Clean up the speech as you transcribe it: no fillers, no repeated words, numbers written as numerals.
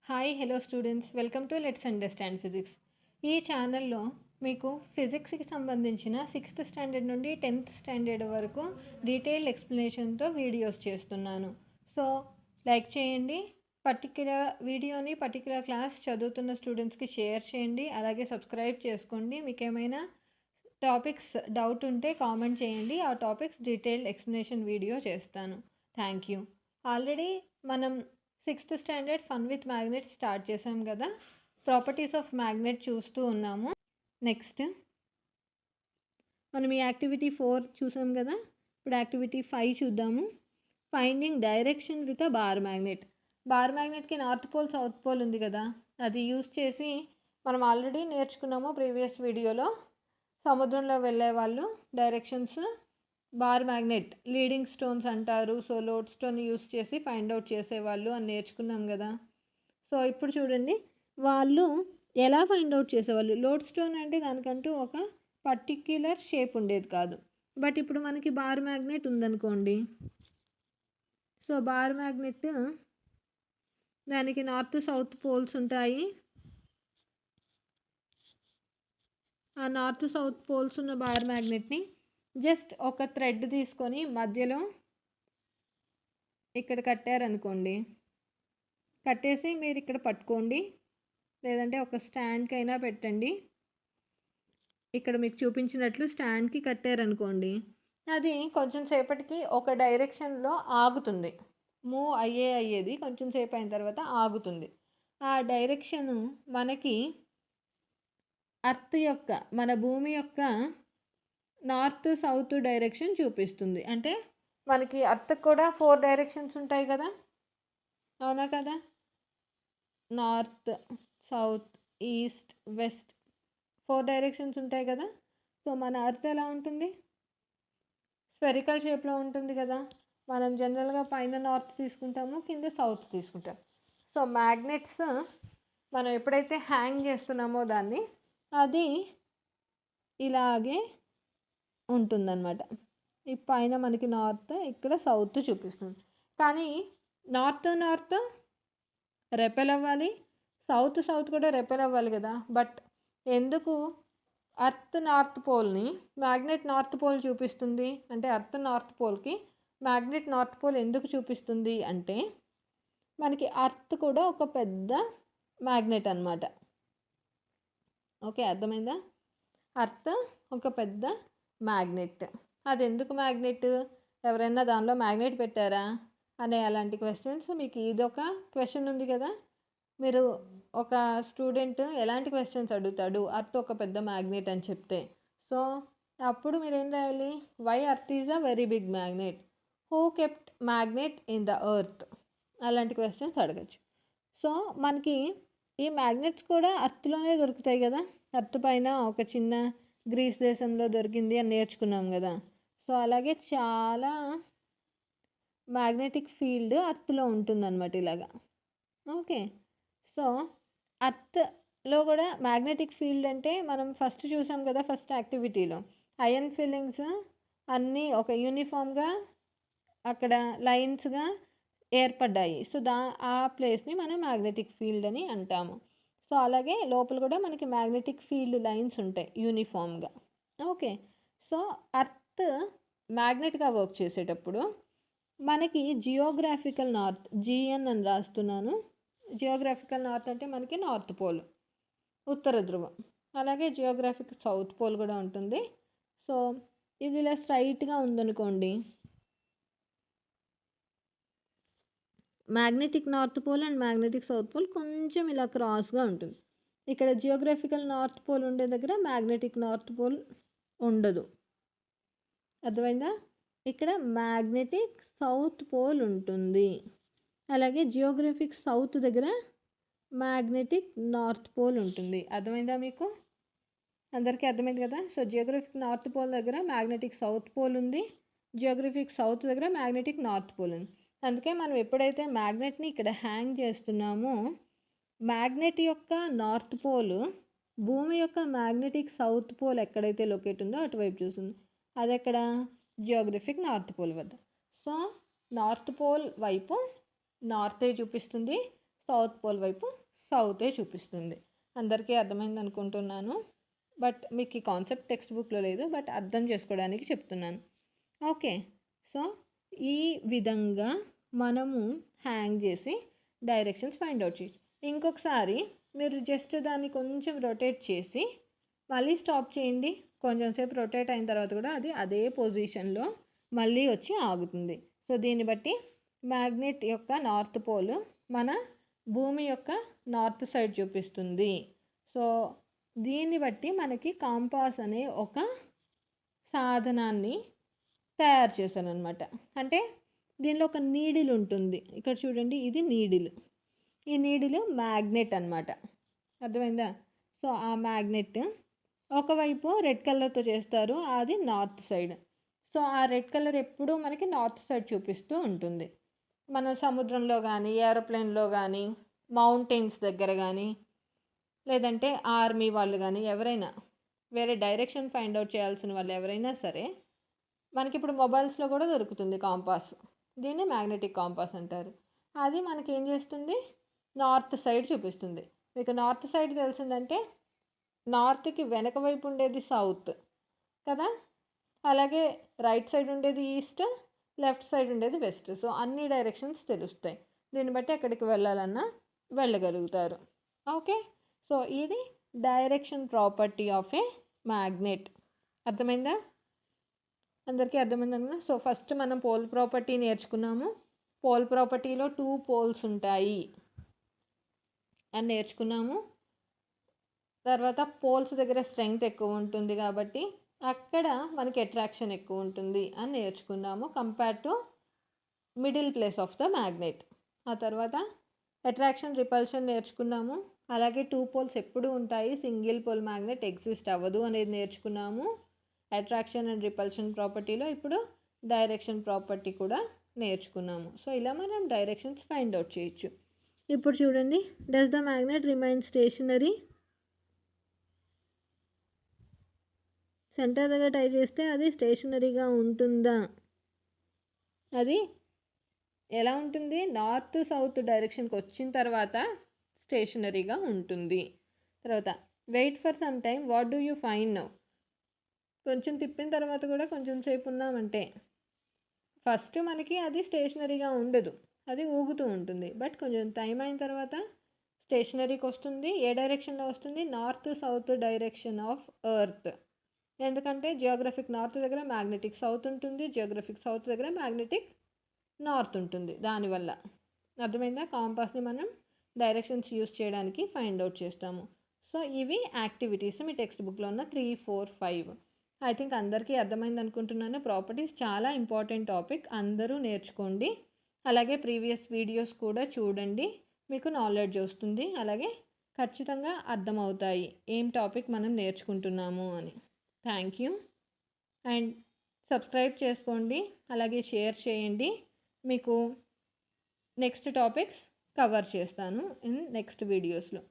Hi hello students, welcome to let's understand physics. ఈ ఛానల్లో మీకు ఫిజిక్స్కి సంబంధించిన 6th స్టాండర్డ్ నుండి 10th స్టాండర్డ్ వరకు డీటెయిల్డ్ ఎక్స్ప్లెనేషన్తో వీడియోస్ చేస్తున్నాను. సో లైక్ చేయండి, పర్టిక్యులర్ క్లాస్ చదువుతున్న స్టూడెంట్స్కి షేర్ చేయండి, అలాగే సబ్స్క్రైబ్ చేసుకోండి. మీకు ఏమైనా టాపిక్స్ డౌట్ ఉంటే కామెంట్ చేయండి, ఆ టాపిక్స్ డీటెయిల్డ్ ఎక్స్ప్లెనేషన్ వీడియో చేస్తాను. Thank you. ఆల్రెడీ మనం 6th standard fun with magnet start చేసాం కదా, ప్రాపర్టీస్ ఆఫ్ మ్యాగ్నెట్ చూస్తూ ఉన్నాము. నెక్స్ట్ మనం ఈ యాక్టివిటీ 4 చూసాం కదా, ఇప్పుడు యాక్టివిటీ 5 చూద్దాము. Finding direction with a bar magnet. Bar మ్యాగ్నెట్కి నార్త్ పోల్ సౌత్ పోల్ ఉంది కదా, అది యూస్ చేసి మనం ఆల్రెడీ నేర్చుకున్నాము ప్రీవియస్ వీడియోలో. సముద్రంలో వెళ్ళే వాళ్ళు directions bar magnet leading stones అంటారు. సో లోడ్ స్టోన్ యూస్ చేసి ఫైండ్ అవుట్ చేసేవాళ్ళు అని నేర్చుకున్నాం కదా. సో ఇప్పుడు చూడండి, వాళ్ళు ఎలా ఫైండ్ అవుట్ చేసేవాళ్ళు. లోడ్ స్టోన్ అంటే దానికంటూ ఒక పర్టిక్యులర్ షేప్ ఉండేది కాదు. బట్ ఇప్పుడు మనకి బార్ మ్యాగ్నెట్ ఉందనుకోండి, సో బార్ మ్యాగ్నెట్ దానికి నార్త్ సౌత్ పోల్స్ ఉంటాయి. ఆ నార్త్ సౌత్ పోల్స్ ఉన్న బార్ మ్యాగ్నెట్ని జస్ట్ ఒక థ్రెడ్ తీసుకొని మధ్యలో ఇక్కడ కట్టారనుకోండి, కట్టేసి మీరు ఇక్కడ పట్టుకోండి, లేదంటే ఒక స్టాండ్కైనా పెట్టండి. ఇక్కడ మీకు చూపించినట్లు స్టాండ్కి కట్టారనుకోండి, అది కొంచెం సేపటికి ఒక డైరెక్షన్లో ఆగుతుంది. మూవ్ అయ్యేది కొంచెం సేపు అయిన తర్వాత ఆగుతుంది. ఆ డైరెక్షన్ మనకి మన భూమి యొక్క నార్త్ సౌత్ డైరెక్షన్ చూపిస్తుంది. అంటే మనకి అర్త్కి కూడా 4 డైరెక్షన్స్ ఉంటాయి కదా, అవునా కదా? North, south, east, west 4 directions ఉంటాయి కదా. సో మన అర్త్ ఎలా ఉంటుంది? స్పెరికల్ షేప్లో ఉంటుంది కదా. మనం జనరల్గా పైన నార్త్ తీసుకుంటాము, కింద సౌత్ తీసుకుంటాం. సో మ్యాగ్నెట్స్ మనం ఎప్పుడైతే హ్యాంగ్ చేస్తున్నామో దాన్ని, అది ఇలాగే ఉంటుందన్నమాట. ఈ పైన మనకి నార్త్, ఇక్కడ సౌత్ చూపిస్తుంది. కానీ నార్త్ రెపెల్ అవ్వాలి, సౌత్ కూడా రెపెల్ అవ్వాలి కదా. బట్ ఎందుకు అర్త్ నార్త్ పోల్ని మ్యాగ్నెట్ నార్త్ పోల్ చూపిస్తుంది అంటే, అర్త్ నార్త్ పోల్కి మ్యాగ్నెట్ నార్త్ పోల్ ఎందుకు చూపిస్తుంది అంటే, మనకి అర్త్ కూడా ఒక పెద్ద మ్యాగ్నెట్ అన్నమాట. ఓకే, అర్థమైందా? అర్త్ ఒక పెద్ద మ్యాగ్నెట్. అది ఎందుకు మ్యాగ్నెట్, ఎవరైనా దానిలో మ్యాగ్నెట్ పెట్టారా అనే అలాంటి క్వశ్చన్స్ మీకు ఇదొక క్వశ్చన్ ఉంది కదా. మీరు ఒక స్టూడెంట్ ఎలాంటి క్వశ్చన్స్ అడుగుతాడు, అర్త్ ఒక పెద్ద మ్యాగ్నెట్ అని చెప్తే. సో అప్పుడు మీరు ఏం రాయాలి, why earth is a very big magnet, who kept magnet in the earth, అలాంటి క్వశ్చన్స్ అడగచ్చు. సో మనకి ఈ మ్యాగ్నెట్స్ కూడా అర్త్లోనే దొరుకుతాయి కదా. అర్త్ పైన ఒక చిన్న గ్రీస్ దేశంలో దొరికింది అని నేర్చుకున్నాం కదా. సో అలాగే చాలా మ్యాగ్నెటిక్ ఫీల్డ్ అర్త్లో ఉంటుందన్నమాట ఇలాగా. ఓకే, సో అర్త్లో కూడా మ్యాగ్నెటిక్ ఫీల్డ్ అంటే మనం ఫస్ట్ చూసాం కదా, ఫస్ట్ యాక్టివిటీలో అయన్ ఫీలింగ్స్ అన్నీ ఒక యూనిఫామ్గా అక్కడ లైన్స్గా ఏర్పడ్డాయి. సో ఆ ప్లేస్ని మనం మ్యాగ్నెటిక్ ఫీల్డ్ అని అంటాము. సో అలాగే లోపల కూడా మనకి మ్యాగ్నెటిక్ ఫీల్డ్ లైన్స్ ఉంటాయి యూనిఫామ్గా. ఓకే, సో అర్త్ మ్యాగ్నెట్గా వర్క్ చేసేటప్పుడు మనకి జియోగ్రాఫికల్ నార్త్, జిఎన్ అని రాస్తున్నాను. జియోగ్రాఫికల్ నార్త్ అంటే మనకి నార్త్ పోల్, ఉత్తర ధ్రువం. అలాగే జియోగ్రాఫిక్ సౌత్ పోల్ కూడా ఉంటుంది. సో ఇది ఇలా స్ట్రైట్గా ఉందనుకోండి, magnetic north pole and magnetic south pole కొంచెం ఇలా క్రాస్గా ఉంటుంది. ఇక్కడ జియోగ్రఫికల్ నార్త్ పోల్ ఉండే దగ్గర మ్యాగ్నెటిక్ నార్త్ పోల్ ఉండదు. అర్థమైందా? ఇక్కడ మ్యాగ్నెటిక్ సౌత్ పోల్ ఉంటుంది. అలాగే జియోగ్రఫిక్ సౌత్ దగ్గర మ్యాగ్నెటిక్ నార్త్ పోల్ ఉంటుంది. అర్థమైందా మీకు? అందరికీ అర్థమైంది కదా. సో జియోగ్రఫిక్ నార్త్ పోల్ దగ్గర మ్యాగ్నెటిక్ సౌత్ పోల్ ఉంది, జియోగ్రఫిక్ సౌత్ దగ్గర మ్యాగ్నెటిక్ నార్త్ పోల్ ఉంది. అందుకే మనం ఎప్పుడైతే మ్యాగ్నెట్ని ఇక్కడ హ్యాంగ్ చేస్తున్నామో, మ్యాగ్నెట్ యొక్క నార్త్ పోల్ భూమి యొక్క మ్యాగ్నెటిక్ సౌత్ పోల్ ఎక్కడైతే లొకేట్ ఉందో అటువైపు చూస్తుంది. అది ఎక్కడ? జియోగ్రఫిక్ నార్త్ పోల్ వద్ద. సో నార్త్ పోల్ వైపు నార్తే చూపిస్తుంది, సౌత్ పోల్ వైపు సౌతే చూపిస్తుంది. అందరికీ అర్థమైంది అనుకుంటున్నాను. బట్ మీకు ఈ కాన్సెప్ట్ టెక్స్ట్ బుక్లో లేదు, బట్ అర్థం చేసుకోవడానికి చెప్తున్నాను. ఓకే. సో ఈ విధంగా మనము హ్యాంగ్ చేసి డైరెక్షన్స్ ఫైండ్ అవుట్ చేయొచ్చు. ఇంకొకసారి మీరు జస్ట్ దాన్ని కొంచెం రొటేట్ చేసి మళ్ళీ స్టాప్ చేయండి. కొంచెం సేపు రొటేట్ అయిన తర్వాత కూడా అది అదే పొజిషన్లో మళ్ళీ వచ్చి ఆగుతుంది. సో దీన్ని బట్టి మ్యాగ్నెట్ యొక్క నార్త్ పోల్ మన భూమి యొక్క నార్త్ సైడ్ చూపిస్తుంది. సో దీన్ని బట్టి మనకి కాంపాస్ అనే ఒక సాధనాన్ని తయారు చేశానమాట. అంటే దీనిలో ఒక నీడిల్ ఉంటుంది. ఇక్కడ చూడండి, ఇది నీడిల్. ఈ నీడిల్ మ్యాగ్నెట్ అనమాట. అర్థమైందా? సో ఆ మ్యాగ్నెట్ ఒకవైపు రెడ్ కలర్తో చేస్తారు, అది నార్త్ సైడ్. సో ఆ రెడ్ కలర్ ఎప్పుడూ మనకి నార్త్ సైడ్ చూపిస్తూ ఉంటుంది. మన సముద్రంలో కానీ, ఏరోప్లేన్లో కానీ, మౌంటైన్స్ దగ్గర కానీ, లేదంటే ఆర్మీ వాళ్ళు కానీ, ఎవరైనా వేరే డైరెక్షన్ ఫైండ్ అవుట్ చేయాల్సిన వాళ్ళు ఎవరైనా సరే, మనకి ఇప్పుడు మొబైల్స్లో కూడా దొరుకుతుంది కాంపాస్. దీన్ని మ్యాగ్నెటిక్ కాంపాస్ అంటారు. అది మనకి ఏం చేస్తుంది, నార్త్ సైడ్ చూపిస్తుంది. మీకు నార్త్ సైడ్ తెలిసిందంటే నార్త్కి వెనక వైపు ఉండేది సౌత్ కదా, అలాగే రైట్ సైడ్ ఉండేది ఈస్ట్, లెఫ్ట్ సైడ్ ఉండేది వెస్ట్. సో అన్ని డైరెక్షన్స్ తెలుస్తాయి. దీన్ని బట్టి ఎక్కడికి వెళ్ళాలన్నా వెళ్ళగలుగుతారు. ఓకే. సో ఇది direction property of a magnet. అర్థమైందా? అందరికీ అర్థమైందన్నా? సో ఫస్ట్ మనం పోల్ ప్రాపర్టీ నేర్చుకున్నాము. పోల్ ప్రాపర్టీలో 2 పోల్స్ ఉంటాయి అని నేర్చుకున్నాము. తర్వాత పోల్స్ దగ్గర స్ట్రెంగ్త్ ఎక్కువ ఉంటుంది కాబట్టి అక్కడ మనకి అట్రాక్షన్ ఎక్కువ ఉంటుంది అని నేర్చుకున్నాము, compare to middle place of the magnet. ఆ తర్వాత అట్రాక్షన్ రిపల్షన్ నేర్చుకున్నాము. అలాగే 2 పోల్స్ ఎప్పుడు ఉంటాయి, సింగిల్ పోల్ మ్యాగ్నెట్ ఎగ్జిస్ట్ అవ్వదు అనేది నేర్చుకున్నాము. అట్రాక్షన్ అండ్ రిపల్షన్ ప్రాపర్టీలో ఇప్పుడు డైరెక్షన్ ప్రాపర్టీ కూడా నేర్చుకున్నాము. సో ఇలా మనం డైరెక్షన్స్ ఫైండ్ అవుట్ చేయొచ్చు. ఇప్పుడు చూడండి, does the magnet remain stationary? Center దగ్గర టై చేస్తే అది స్టేషనరీగా ఉంటుందా? అది ఎలా ఉంటుంది, నార్త్ సౌత్ డైరెక్షన్కి వచ్చిన తర్వాత స్టేషనరీగా ఉంటుంది. తర్వాత wait for some time, what do you find now? కొంచెం తిప్పిన తర్వాత కూడా కొంచెం సేపు ఉన్నామంటే ఫస్ట్ మనకి అది స్టేషనరీగా ఉండదు, అది ఊగుతూ ఉంటుంది. బట్ కొంచెం టైం అయిన తర్వాత స్టేషనరీకి వస్తుంది. ఏ డైరెక్షన్లో వస్తుంది, north south direction of earth. ఎందుకంటే జియోగ్రఫిక్ నార్త్ దగ్గర మ్యాగ్నెటిక్ సౌత్ ఉంటుంది, జియోగ్రఫిక్ సౌత్ దగ్గర మ్యాగ్నెటిక్ నార్త్ ఉంటుంది. దానివల్ల అర్థమైందా? కాంపాస్ని మనం డైరెక్షన్స్ యూస్ చేయడానికి ఫైండ్ అవుట్ చేస్తాము. సో ఇవి యాక్టివిటీస్ మీ టెక్స్ట్ బుక్లో ఉన్న 3, 4, 5. ఐ థింక్ అందరికీ అర్థమైంది అనుకుంటున్నాను. ప్రాపర్టీస్ చాలా ఇంపార్టెంట్ టాపిక్, అందరూ నేర్చుకోండి. అలాగే ప్రీవియస్ వీడియోస్ కూడా చూడండి, మీకు నాలెడ్జ్ వస్తుంది. అలాగే ఖచ్చితంగా అర్థమవుతాయి ఏం టాపిక్ మనం నేర్చుకుంటున్నాము అని. Thank you. అండ్ సబ్స్క్రైబ్ చేసుకోండి, అలాగే షేర్ చేయండి. మీకు నెక్స్ట్ టాపిక్స్ కవర్ చేస్తాను ఇన్ నెక్స్ట్ వీడియోస్లో.